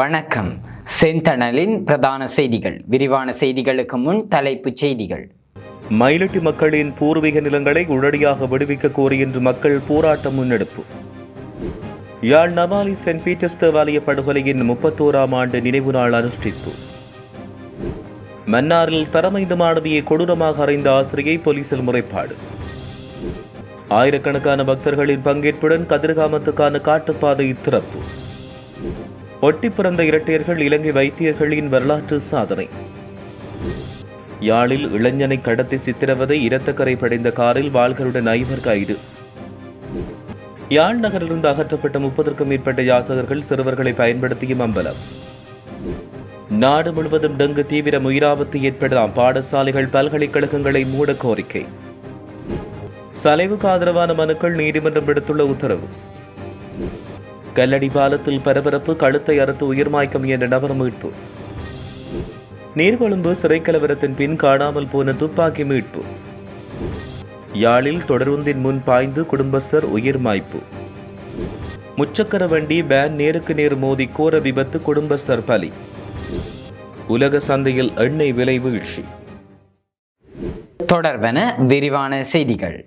வணக்கம். செந்தணலின் பிரதான செய்திகள். விரிவான செய்திகளுக்கு முன் தலைப்புச் செய்திகள். மயிலட்டி மக்களின் பூர்வீக நிலங்களை உடனடியாக விடுவிக்க கோரி இன்று மக்கள் போராட்டம் முன்னெடுப்பு. யாழ் நவாலி சென்ட் பீட்டர்ஸ் தேவாலய படுகொலையின் 31ஆம் ஆண்டு நினைவு நாள் அனுஷ்டிப்பு. மன்னாரில் தரமைந்த மாணவியை கொடூரமாக அறைந்த ஆசிரியை போலீசில் முறைப்பாடு. ஆயிரக்கணக்கான பக்தர்களின் பங்கேற்புடன் கதிர்காமத்துக்கான காட்டுப்பாதை திறப்பு. ஒட்டி பிறந்த இரட்டையர்கள் இலங்கை வைத்தியர்களின் வரலாற்று சாதனை. யாழில் இளைஞனை கடத்தி சித்திரவதை, இரத்தக்கரை படைந்த காரில் வாள்களுடன் 5 கைது. யாழ் நகரிலிருந்து அகற்றப்பட்ட 30க்கும் மேற்பட்ட யாசகர்கள் சிறுவர்களை பயன்படுத்தியும் அம்பலம். நாடு முழுவதும் டெங்கு தீவிர உயிராபத்து ஏற்படலாம், பாடசாலைகள் பல்கலைக்கழகங்களை மூட கோரிக்கை. சலைவுக்கு ஆதரவான மனுக்கள் நீதிமன்றம் விடுத்துள்ள உத்தரவு. கல்லடி பாலத்தில் பரபரப்பு, கழுத்தை அறுத்து உயிர்மாய்க்கம் என்ற நபர் மீட்பு. நீர்கொழும்பு சிறை கலவரத்தின் பின் காணாமல் போன துப்பாக்கி மீட்பு. யாழில் தொடருந்தின் முன் பாய்ந்து குடும்பஸ்தர் உயிர்மாய்ப்பு. முச்சக்கர வண்டி வேன் நேருக்கு நேர் மோதி கோர விபத்து, குடும்பஸ்தர் பலி. உலக சந்தையில் எண்ணெய் விலை வீழ்ச்சி. தொடர்வன விரிவான செய்திகள்.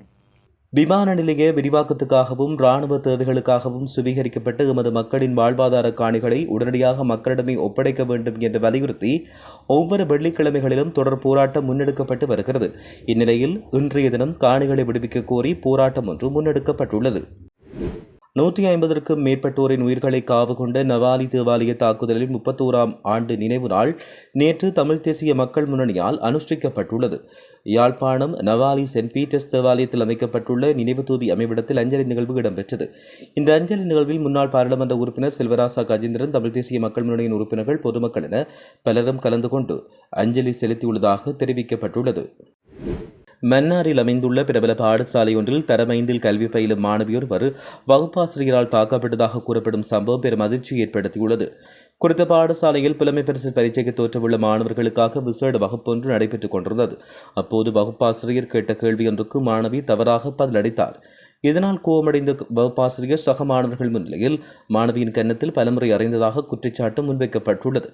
விமான நிலைய விரிவாக்கத்துக்காகவும் இராணுவ தேவைகளுக்காகவும் சுவீகரிக்கப்பட்டு எமது மக்களின் வாழ்வாதார காணிகளை உடனடியாக மக்களிடமே ஒப்படைக்க வேண்டும் என்று வலியுறுத்தி ஒவ்வொரு வெள்ளிக்கிழமைகளிலும் தொடர் போராட்டம் முன்னெடுக்கப்பட்டு வருகிறது. இந்நிலையில் இன்றைய தினம் காணிகளை விடுவிக்க கோரி போராட்டம் ஒன்று முன்னெடுக்கப்பட்டுள்ளது. 150க்கும் மேற்பட்டோரின் உயிர்களை காவு கொண்ட நவாலி தேவாலய தாக்குதலின் 31ஆம் ஆண்டு நினைவு நாள் நேற்று தமிழ் தேசிய மக்கள் முன்னணியால் அனுஷ்டிக்கப்பட்டுள்ளது. யாழ்ப்பாணம் நவாலி சென்ட் பீட்டர்ஸ் தேவாலயத்தில் அமைக்கப்பட்டுள்ள நினைவு தூபி அமைவிடத்தில் அஞ்சலி நிகழ்வு இடம்பெற்றது. இந்த அஞ்சலி நிகழ்வில் முன்னாள் பாராளுமன்ற உறுப்பினர் செல்வராசா கஜேந்திரன், தமிழ் தேசிய மக்கள் முன்னணியின் உறுப்பினர்கள், பொதுமக்கள் என பலரும் கலந்து கொண்டு அஞ்சலி செலுத்தியுள்ளதாக தெரிவிக்கப்பட்டுள்ளது. மன்னாரில் அமைந்துள்ள பிரபல பாடசாலை ஒன்றில் தரம் 5 கல்வி பயிலும் மாணவியொருவர் வகுப்பாசிரியரால் தாக்கப்பட்டதாக கூறப்படும் சம்பவம் பெரும் அதிர்ச்சியை ஏற்படுத்தியுள்ளது. குறித்த பாடசாலையில் புலமை பரிசு பரீட்சைக்கு தோற்றவுள்ள மாணவர்களுக்காக விசேட வகுப்பு ஒன்று நடைபெற்றுக் கொண்டிருந்தது. அப்போது வகுப்பாசிரியர் கேட்ட கேள்வி ஒன்றுக்கு மாணவி தவறாக பதிலளித்தார். இதனால் கோபமடைந்த வகுப்பாசிரியர் சக மாணவர்கள் முன்னிலையில் மாணவியின் கன்னத்தில் பலமுறை அறைந்ததாக குற்றச்சாட்டு முன்வைக்கப்பட்டுள்ளது.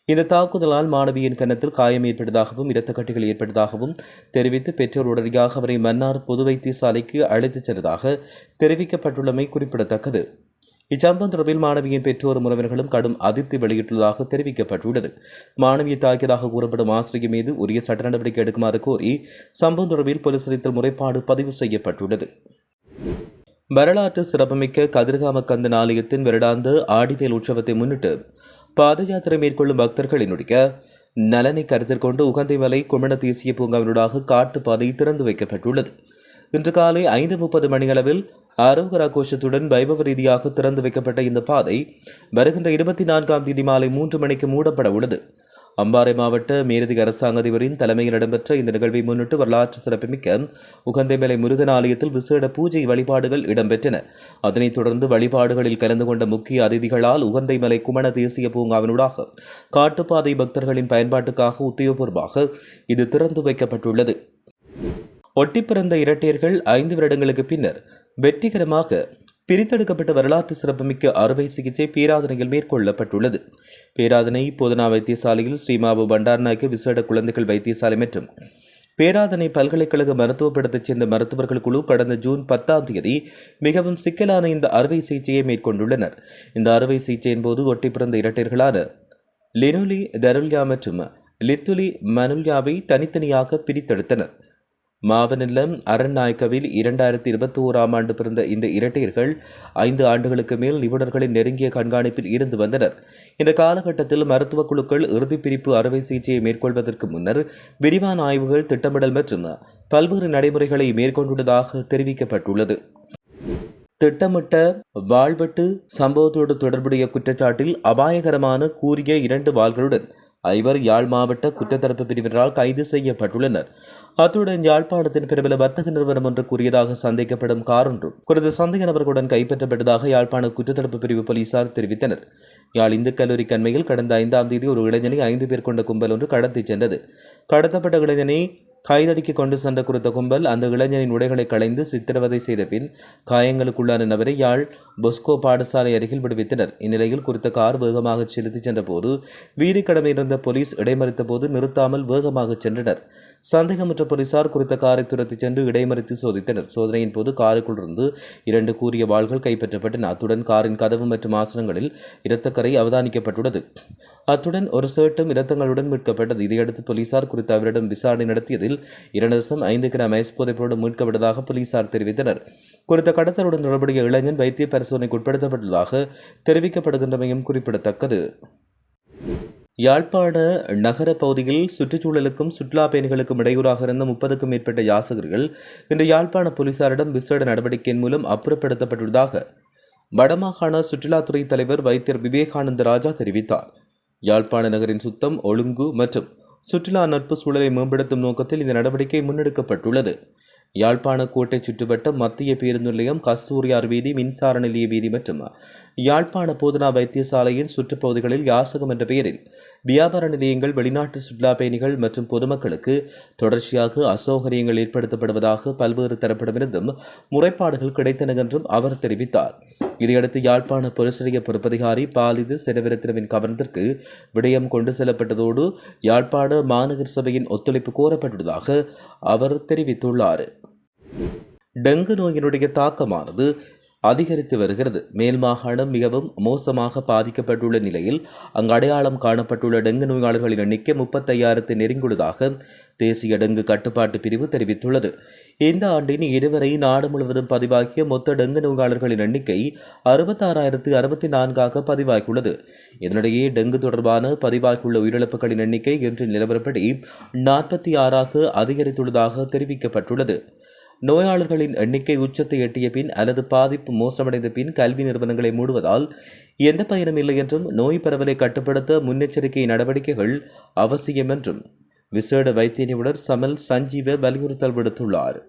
இந்த தாக்குதலால் மாணவியின் கன்னத்தில் காயம் ஏற்பட்டதாகவும் இரத்தக்கட்டிகள் ஏற்பட்டதாகவும் தெரிவித்து பெற்றோர் உடனடியாக அவரை மன்னார் பொது வைத்தியசாலைக்கு அழைத்துச் சென்றதாக தெரிவிக்கப்பட்டுள்ளமை குறிப்பிடத்தக்கது. இச்சம்பவம் தொடர்பில் மாணவியின் பெற்றோரும் உறவினர்களும் கடும் அதிருப்தி வெளியிட்டுள்ளதாக தெரிவிக்கப்பட்டுள்ளது. மாணவியை தாக்கியதாக கூறப்படும் ஆசிரியர் மீது உரிய சட்ட நடவடிக்கை எடுக்குமாறு கோரி சம்பவம் தொடர்பில் போலீசாரில் முறைப்பாடு பதிவு செய்யப்பட்டுள்ளது. வரலாற்று சிறப்புமிக்க கதிர்காம கந்தன் ஆலயத்தின் வருடாந்த ஆடிவேல் உற்சவத்தை முன்னிட்டு பாத யாத்திரை மேற்கொள்ளும் பக்தர்களினுடைய நலனை கருத்தில் கொண்டு உகந்தைமலை குமண தேசிய பூங்காவினூடாக காட்டுப்பாதை திறந்து வைக்கப்பட்டுள்ளது. இன்று காலை 5:30 மணியளவில் ஆரோகரா கோஷத்துடன் வைபவ ரீதியாக திறந்து வைக்கப்பட்ட இந்த பாதை வருகின்ற 24ஆம் தேதி மாலை 3 மணிக்கு மூடப்பட உள்ளது. அம்பாறை மாவட்ட மேலதிக அரசாங்க அதிபரின் தலைமையில் இடம்பெற்ற இந்த நிகழ்வை முன்னிட்டு வரலாற்று சிறப்புமிக்க உகந்தைமலை முருகன் ஆலயத்தில் விசேட பூஜை வழிபாடுகள் இடம்பெற்றன. அதனைத் தொடர்ந்து வழிபாடுகளில் கலந்து கொண்ட முக்கிய அதிதிகளால் உகந்தைமலை குமண தேசிய பூங்காவினூடாக காட்டுப்பாதை பக்தர்களின் பயன்பாட்டுக்காக உத்தியோகபூர்வமாக இது திறந்து வைக்கப்பட்டுள்ளது. ஒட்டிப்பிறந்த இரட்டையர்கள் 5 வருடங்களுக்கு பின்னர் வெற்றிகரமாக பிரித்தெடுக்கப்பட்ட வரலாற்று சிறப்புமிக்க அறுவை சிகிச்சை பேராதனையில் மேற்கொள்ளப்பட்டுள்ளது. பேராதனை போதனா வைத்தியசாலையில் ஸ்ரீமாவு பண்டாரநாயக்க விசேட குழந்தைகள் வைத்தியசாலை மற்றும் பேராதனை பல்கலைக்கழக மருத்துவப்படத்தைச் சேர்ந்த மருத்துவர்கள் குழு கடந்த ஜூன் 10ஆம் தேதி மிகவும் சிக்கலான இந்த அறுவை சிகிச்சையை மேற்கொண்டுள்ளனர். இந்த அறுவை சிகிச்சையின் போது ஒட்டி பிறந்த இரட்டையர்களான லினுலி தருல்யா மற்றும் லித்துலி மனுல்யாவை தனித்தனியாக பிரித்தெடுத்தனர். மாவனல்லம் அரண்நாயக்கவில் 2021ஆம் ஆண்டு பிறந்த இந்த இரட்டையர்கள் 5 ஆண்டுகளுக்கு மேல் நிபுணர்களின் நெருங்கிய கண்காணிப்பில் இருந்து வந்தனர். இந்த காலகட்டத்தில் மருத்துவ குழுக்கள் இறுதி பிரிப்பு அறுவை சிகிச்சையை மேற்கொள்வதற்கு முன்னர் விரிவான ஆய்வுகள், திட்டமிடல் மற்றும் பல்வேறு நடைமுறைகளை மேற்கொண்டுள்ளதாக தெரிவிக்கப்பட்டுள்ளது. திட்டமிட்ட வாழ்வெட்டு சம்பவத்தோடு தொடர்புடைய குற்றச்சாட்டில் அபாயகரமான கூறிய 2 வாள்களுடன் 5 யாழ் மாவட்ட குற்றத்தரப்பு பிரிவினரால் கைது செய்யப்பட்டுள்ளனர். அத்துடன் யாழ்ப்பாணத்தின் பிரபல வர்த்தக நிறுவனம் ஒன்று கூறியதாக சந்தேகப்படும் கார் ஒன்றும் குறித்த சந்தேக நபர்களுடன் கைப்பற்றப்பட்டதாக யாழ்ப்பாண குற்றத்தரப்பு பிரிவு போலீசார் தெரிவித்தனர். யாழ் இந்து கல்லூரி கண்மையில் கடந்த 5ஆம் தேதி ஒரு இளைஞனை 5 பேர் கொண்ட கும்பல் ஒன்று கடத்திச் சென்றது. கடத்தப்பட்ட இளைஞனை கைதடிக்கு கொண்டு சென்ற குறித்த கும்பல் அந்த இளைஞனின் உடைகளை களைந்து சித்திரவதை செய்த பின் காயங்களுக்குள்ளான நபரை யாழ் பொஸ்கோ பாடசாலை அருகில் விடுவித்தனர். இந்நிலையில் குறித்த கார் வேகமாக செலுத்திச் சென்றபோது வீதிக்கடமை இருந்த போலீஸ் இடைமறித்த போது நிறுத்தாமல் வேகமாக சென்றனர். சந்தேகமற்ற போலீசார் குறித்த காரை துரத்திச் சென்று இடைமறித்து சோதித்தனர். சோதனையின் போது காருக்குள் இருந்து 2 கூரிய வாள்கள் கைப்பற்றப்பட்டன. அத்துடன் காரின் கதவு மற்றும் ஆசனங்களில் இரத்தக்கரை அவதானிக்கப்பட்டுள்ளது. அத்துடன் ஒரு சேட்டும் இரத்தங்களுடன் மீட்கப்பட்டது. இதையடுத்து போலீசார் குறித்த அவரிடம் விசாரணை நடத்தியதில் 2.5 கிராம் ஐஸ் போதைப்பொருள் மீட்கப்பட்டதாக போலீசார் தெரிவித்தனர். குறித்த கடத்தலுடன் தொடர்புடைய இளைஞன் வைத்திய பரிசோதனைக்கு உட்படுத்தப்பட்டுள்ளதாக தெரிவிக்கப்படுகின்றமையும் குறிப்பிடத்தக்கது. யாழ்ப்பாண நகர பகுதியில் சுற்றுச்சூழலுக்கும் சுற்றுலா பயணிகளுக்கும் இடையூறாக இருந்த 30க்கும் மேற்பட்ட யாசகர்கள் இன்று யாழ்ப்பாண போலீசாரிடம் விசேட நடவடிக்கையின் மூலம் அப்புறப்படுத்தப்பட்டுள்ளதாக வடமாகாண சுற்றுலாத்துறை தலைவர் வைத்தியர் விவேகானந்த ராஜா தெரிவித்தார். யாழ்ப்பாண நகரின் சுத்தம், ஒழுங்கு மற்றும் சுற்றுலா நட்பு சூழலை மேம்படுத்தும் நோக்கத்தில் இந்த நடவடிக்கை முன்னெடுக்கப்பட்டுள்ளது. யாழ்ப்பாண கோட்டை சுற்றுவட்டம், மத்திய பேருந்து நிலையம், கஸ்தூரியார் வீதி, மின்சார நிலைய வீதி மற்றும் யாழ்ப்பாண போதனா வைத்தியசாலையின் சுற்றுப்பகுதிகளில் யாசகம் என்ற பெயரில் வியாபார நிலையங்கள், வெளிநாட்டு சுற்றுலா பயணிகள் மற்றும் பொதுமக்களுக்கு தொடர்ச்சியாக அசௌகரியங்கள் ஏற்படுத்தப்படுவதாக பல்வேறு தரப்பிடமிருந்தும் முறைப்பாடுகள் கிடைத்தன என்றும் அவர் தெரிவித்தார். இதையடுத்து யாழ்ப்பாண போலீஸ் நிலைய பொறுப்பதிகாரி பாலிது செனவிரத்தினவின் கவனத்திற்கு விடயம் கொண்டு செல்லப்பட்டதோடு யாழ்ப்பாண மாநகர சபையின் ஒத்துழைப்பு கோரப்பட்டுள்ளதாக அவர் தெரிவித்துள்ளார். டெங்கு நோயினுடைய தாக்கமானது அதிகரித்து வருகிறது. மேல் மாகாணம் மிகவும் மோசமாக பாதிக்கப்பட்டுள்ள நிலையில் அங்கு அடையாளம் காணப்பட்டுள்ள டெங்கு நோயாளர்களின் எண்ணிக்கை 35,000 நெருங்கியுள்ளதாக தேசிய டெங்கு கட்டுப்பாட்டு பிரிவு தெரிவித்துள்ளது. இந்த ஆண்டின் இதுவரை நாடு முழுவதும் பதிவாகிய மொத்த டெங்கு நோயாளர்களின் எண்ணிக்கை 66,064 பதிவாகியுள்ளது. இதனிடையே டெங்கு தொடர்பான பதிவாகியுள்ள உயிரிழப்புகளின் எண்ணிக்கை இன்று நிலவரப்படி 46 அதிகரித்துள்ளதாக தெரிவிக்கப்பட்டுள்ளது. நோயாளர்களின் எண்ணிக்கை உச்சத்தை எட்டிய பின் அல்லது பாதிப்பு மோசமடைந்த பின் கல்வி நிறுவனங்களை மூடுவதால் எந்த பயனும் இல்லை என்றும் நோய் பரவலை கட்டுப்படுத்த முன்னெச்சரிக்கை நடவடிக்கைகள் அவசியம் என்றும் விசேட வைத்திய நிபுணர் சமல் சஞ்சீவ வலியுறுத்தல் விடுத்துள்ளார்.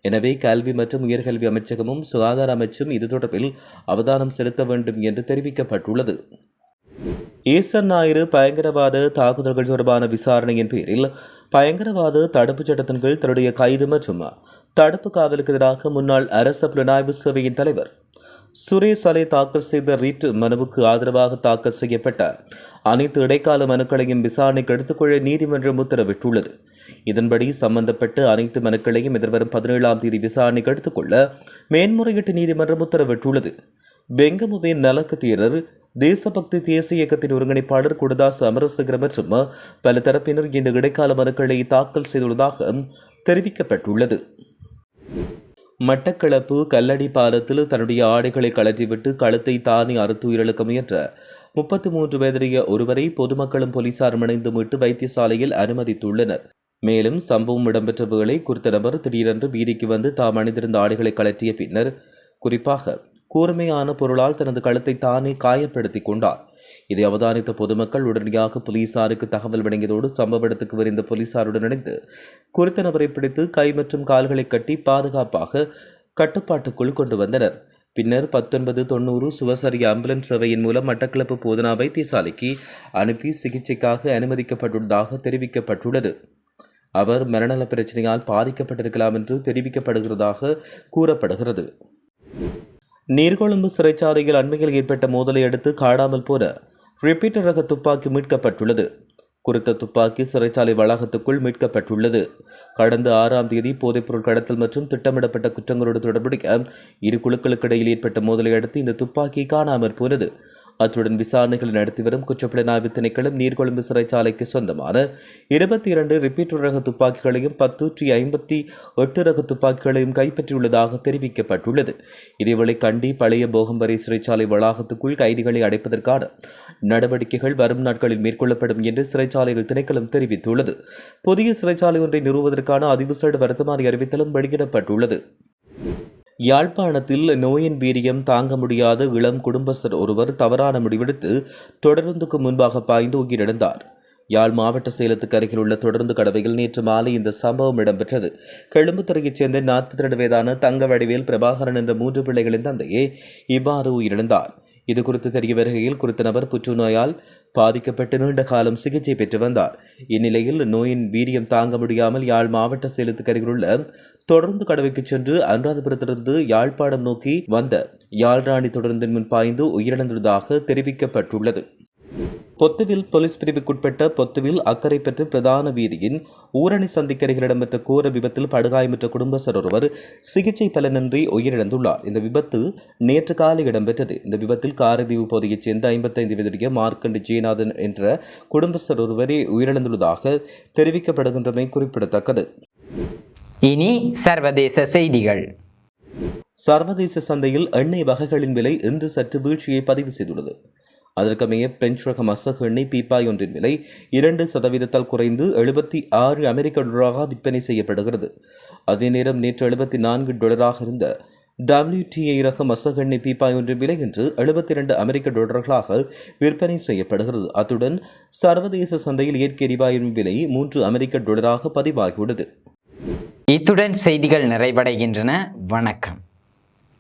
எனவே கல்வி மற்றும் உயர்கல்வி அமைச்சகமும் சுகாதார அமைச்சும் இது தொடர்பில் அவதானம் செலுத்த வேண்டும் என்று தெரிவிக்கப்பட்டுள்ளது. ஈஸ்டர் ஞாயிறு பயங்கரவாத தாக்குதல்கள் தொடர்பான விசாரணையின் பேரில் பயங்கரவாத தடுப்புச் சட்டத்தின் கீழ் தன்னுடைய கைது மற்றும் தடுப்பு காவலுக்கு எதிராக முன்னாள் அரச புலனாய்வு சேவையின் தலைவர் சுரேஷ் அலை தாக்கல் செய்த ரீட் மனுவுக்கு ஆதரவாக தாக்கல் செய்யப்பட்ட அனைத்து இடைக்கால மனுக்களையும் விசாரணைக்கு எடுத்துக்கொள்ள நீதிமன்றம் உத்தரவிட்டுள்ளது. இதன்படி சம்பந்தப்பட்ட அனைத்து மனுக்களையும் எதிர்வரும் 17ஆம் தேதி விசாரணைக்கு எடுத்துக்கொள்ள மேன்முறையீட்டு நீதிமன்றம் உத்தரவிட்டுள்ளது. பெங்கமுவின் நலக்கு தீரர் தேசபக்தி தேசிய இயக்கத்தின் ஒருங்கிணைப்பாளர் குடதாஸ் அமரசேகர மற்றும் பல தரப்பினர் இந்த இடைக்கால மனுக்களை தாக்கல் செய்துள்ளதாக தெரிவிக்கப்பட்டுள்ளது. மட்டக்களப்பு கல்லடி பாலத்தில் தன்னுடைய ஆடைகளை கழற்றிவிட்டு கழுத்தை தானே அறுத்து உயிரிழக்க முயன்ற 33 வயதுடைய ஒருவரை பொதுமக்களும் போலீசாரும் இணைந்து மீட்டு வைத்தியசாலையில் அனுமதித்துள்ளனர். மேலும் சம்பவம் இடம்பெற்ற வேளை குறித்த நபர் திடீரென்று வீதிக்கு வந்து தாம் அணிந்திருந்த ஆடைகளை கழற்றிய பின்னர் குறிப்பாக கூர்மையான பொருளால் தனது கழுத்தை தானே காயப்படுத்திக் கொண்டார். இதை அவதானித்த பொதுமக்கள் உடனடியாக போலீசாருக்கு தகவல் வழங்கியதோடு சம்பவ இடத்துக்கு விரைந்த போலீசாருடன் இணைந்து குறித்த நபரை பிடித்து கை மற்றும் கால்களை கட்டி பாதுகாப்பாக கட்டுப்பாட்டுக்குள் கொண்டு வந்தனர். பின்னர் 1990 சுவசரி ஆம்புலன்ஸ் சேவையின் மூலம் மட்டக்களப்பு போதனா வைத்தியசாலைக்கு அனுப்பி சிகிச்சைக்காக அனுமதிக்கப்பட்டுள்ளதாக தெரிவிக்கப்பட்டுள்ளது. அவர் மனநல பிரச்சனையால் பாதிக்கப்பட்டிருக்கலாம் என்று தெரிவிக்கப்படுகிறதாக கூறப்படுகிறது. நீர்கொழும்பு சிறைச்சாலையில் அண்மையில் ஏற்பட்ட மோதலை அடுத்து காணாமல் போன ரிப்பீட்டர் ரக துப்பாக்கி மீட்கப்பட்டுள்ளது. குறித்த துப்பாக்கி சிறைச்சாலை வளாகத்துக்குள் மீட்கப்பட்டுள்ளது. கடந்த 6ஆம் தேதி போதைப்பொருள் கடத்தல் மற்றும் திட்டமிடப்பட்ட குற்றங்களோடு தொடர்புடைய இரு குழுக்களுக்கு இடையில் ஏற்பட்ட மோதலை அடுத்து இந்த துப்பாக்கி காணாமற் போனது. அத்துடன் விசாரணைகளை நடத்தி வரும் குற்றப்புலனாய்வு திணைக்களம் நீர்கொழும்பு சிறைச்சாலைக்கு சொந்தமான 22 ரிப்பீட்டர் ரக துப்பாக்கிகளையும் 1058 ரக துப்பாக்கிகளையும் கைப்பற்றியுள்ளதாக தெரிவிக்கப்பட்டுள்ளது. இதேவேளை கண்டி பழைய போகம்பரை சிறைச்சாலை வளாகத்துக்குள் கைதிகளை அடைப்பதற்கான நடவடிக்கைகள் வரும் நாட்களில் மேற்கொள்ளப்படும் என்று சிறைச்சாலைகள் திணைக்களம் தெரிவித்துள்ளது. புதிய சிறைச்சாலை ஒன்றை நிறுவுவதற்கான அதிவிசேட வர்த்தமானி அறிவித்தலும் வெளியிடப்பட்டுள்ளது. யாழ்ப்பாணத்தில் நோயின் வீரியம் தாங்க முடியாத இளம் குடும்பஸ்தர் ஒருவர் தவறான முடிவெடுத்து தொடருந்துக்கு முன்பாக பாய்ந்து உயிரிழந்தார். யாழ் மாவட்ட சேலத்துக்கு அருகில் உள்ள தொடர்ந்து கடவையில் நேற்று மாலை இந்த சம்பவம் இடம்பெற்றது. கொழும்புத்துறையைச் சேர்ந்த 42 வயதான தங்க வடிவேல் பிரபாகரன் என்ற 3 பிள்ளைகளின் தந்தையே இவ்வாறு உயிரிழந்தார். இது குறித்து தெரிய வருகையில் குறித்த நபர் புற்றுநோயால் பாதிக்கப்பட்டு நீண்ட காலம் சிகிச்சை பெற்று வந்தார். இந்நிலையில் நோயின் வீரியம் தாங்க முடியாமல் யாழ் மாவட்ட சேலத்துக்கு அருகிலுள்ள தொடர்ந்து கடவைக்கு சென்று அனுராதபுரத்திலிருந்து யாழ்ப்பாணம் நோக்கி வந்த யாழ்ராணி தொடர்ந்தின் முன் பாய்ந்து உயிரிழந்துள்ளதாக தெரிவிக்கப்பட்டுள்ளது. பொத்துவில் போலீஸ் பிரிவுக்குட்பட்ட பொத்துவில் அக்கரைப்பற்று பிரதான வீதியின் ஊரணி சந்திக்கரையில் இடம்பெற்ற கோர விபத்தில் படுகாயமுற்ற குடும்பஸ்தர் ஒருவர் சிகிச்சை பலனின்றி உயிரிழந்துள்ளார். இந்த விபத்து நேற்று காலை இடம்பெற்றது. இந்த விபத்தில் காரதீவு பகுதியைச் சேர்ந்த 55 வயதுடைய மார்க்கண்டு ஜெயநாதன் என்ற குடும்பஸ்தர் ஒருவரே உயிரிழந்துள்ளதாக தெரிவிக்கப்படுகின்றமை குறிப்பிடத்தக்கது. இனி சர்வதேச செய்திகள். சர்வதேச சந்தையில் எண்ணெய் வகைகளின் விலை இன்று சற்று வீழ்ச்சியை பதிவு செய்துள்ளது. அதற்கமைய பிரெஞ்சு ரக மசகு எண்ணெய் பீப்பாய் ஒன்றின் விலை 2% குறைந்து $76 விற்பனை செய்யப்படுகிறது. அதே நேரம் நேற்று $74 இருந்த WTI ரக மசகு எண்ணெய் பீப்பாய் ஒன்றின் விலை இன்று $72 விற்பனை செய்யப்படுகிறது. அத்துடன் சர்வதேச சந்தையில் இயற்கை எரிவாயுவின் விலை $3 பதிவாகியுள்ளது. இத்துடன் செய்திகள் நிறைவடைகின்றன. வணக்கம்.